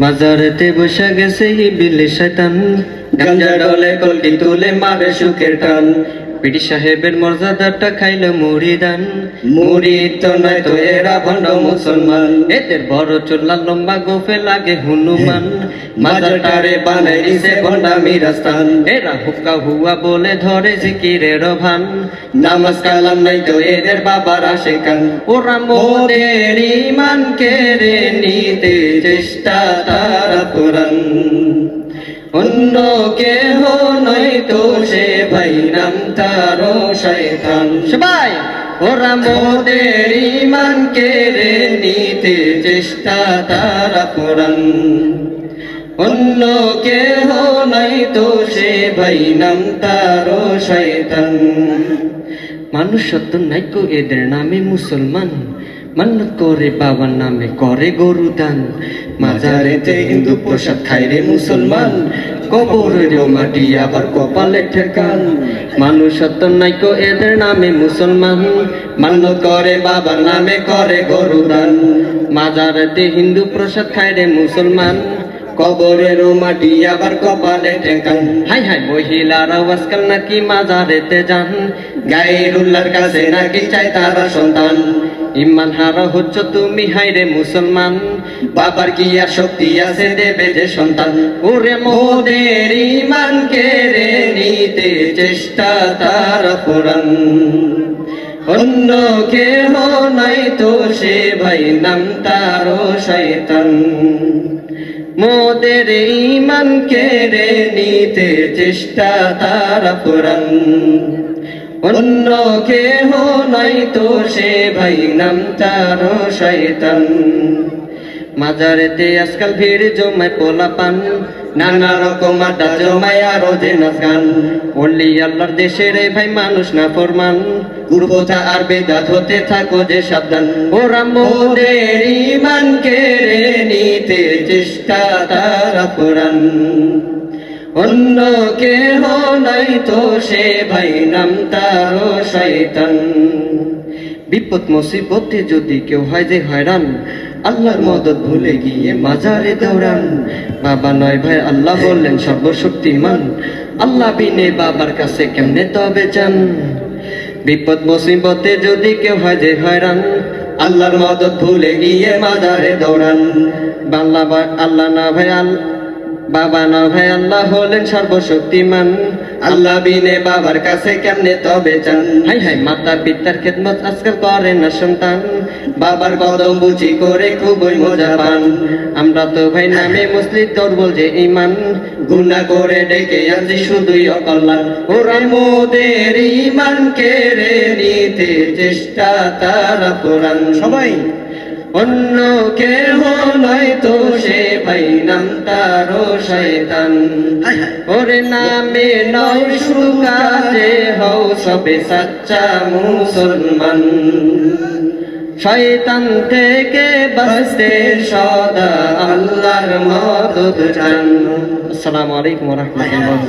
মাজারেতে বসে গেছে ইবলিস শয়তান, গাঞ্জা ডলে কলকি তুলে মারে সুখের টান। পীর সাহেবের মর্যাদাটা খাইল মুরিদান, মুরিদ তো নয় তো এরা ভণ্ড মুসলমান। এদের বড় চুল্লা লম্বা গোফে লাগে হনুমান, মাজারটারে বানাই দিছে ভণ্ডামির স্থান। এরা হুক্কা হুয়া বলে ধরে জিকিরের ভান, নামাজ কালাম নাই তো এদের বাবার আশেকান। ওরা মোদের ইমান কেড়ে নিতে চেষ্টা তারা পুরান, অন্য কেহ নয় তো সে ভাই নাম তারও শয়তান। সবাই ওরা মোদের ইমান কেড়ে নিতে চেষ্টা তারা পুরান, অন্য কেহ নয় তো সে ভাই নাম তারও শয়তান। মানুষ সত্য নাইকো এদের নামে মুসলমান, মান্নত করে বাবার নামে করে গরু দান। মাজারেতে হিন্দু প্রসাদ খায় রে মুসলমান, কবরেরও মাটি আবার কপালে ঠেকান। মানুষ সত্য নাইকো এদের নামে মুসলমান, মান্নত করে বাবার নামে করে গরু দান। মাজারেতে হিন্দু প্রসাদ খায় রে মুসলমান, কবরেরও মাটি আবার কপালে ঠেকান। হাই হাই মহিলারা আজকাল নাকি মাজারেতে যান, গায়রুল্লাহর কাছে নাকি চাই তারা সন্তান। ইমান হারা হচ্ছ তুমি হাই রে মুসলমান, বাবার কি আর শক্তি আছে দেবে যে সন্তান। ওরে মোদের ইমান কেড়ে নিতে চেষ্টা তারা পুরান, অন্য কেহ নাই তো সে ভাই নাম তারও শয়তান। মোদের ইমান কেড়ে নিতে চেষ্টা তারা পুরান, অন্য কেহ নাই তো সে ভাই নাম তারও শয়তান। মাজারেতে আজকাল ভিড় জমায় পোলাপান, নানা রকম আড্ডা জমায় আরো যে নাচ গান। ওলি আল্লাহর দেশে রে ভাই মানুষ না ফরমান, কুপ্রথা আর বেদাত হতে থাকো যে সাবধান। ওরা মোদের ইমান কেড়ে নিতে চেষ্টা তারা পুরান, অন্য কেহ নাই তো সে ভাই নাম তারও শয়তান। বিপদ মুসিবতে যদি কেউ হয় যে হয়রান, আল্লাহর মদত ভুলে গিয়ে মাজারে দৌড়ান। বাবা নয় ভাই আল্লাহ বললেন সর্বশক্তিমান, আল্লাহ বিনে বাবার কাছে কেমনে তবে যান। বিপদ মুসিবতে যদি কেউ হয় যে হয়রান, আল্লাহর মদত ভুলে গিয়ে মাজারে দৌড়ান। আল্লাহ না ভাই বাবা না ভাই আল্লাহ হলেন সর্বশক্তিমান, আল্লাহ বিনে বাবার কাছে কেমনে তবে চান। হাই হাই মাতা পিতার খেদমত আজকাল করে না সন্তান, বাবার কদম বুঝি করে খুবই মজা পান। আমরা তো ভাই নামে মুসলিম দুর্বল যে ইমান, গুনাহ করে ডেকে আছি শুধুই অকল্যাণ। ওরা মোদের ইমান কেড়ে নিতে চেষ্টা তারা পুরান, সবাই অন্য কেহ নয় তো সে ভাই নাম তারও শয়তান। ওরে নামে নয় শুধু কাজে হও সবে সাচ্চা মুসলমান, শয়তান থেকে বাঁচতে সদা আল্লাহর মদদ চান। আসসালামু আলাইকুম ওয়া রাহমাতুল্লাহ।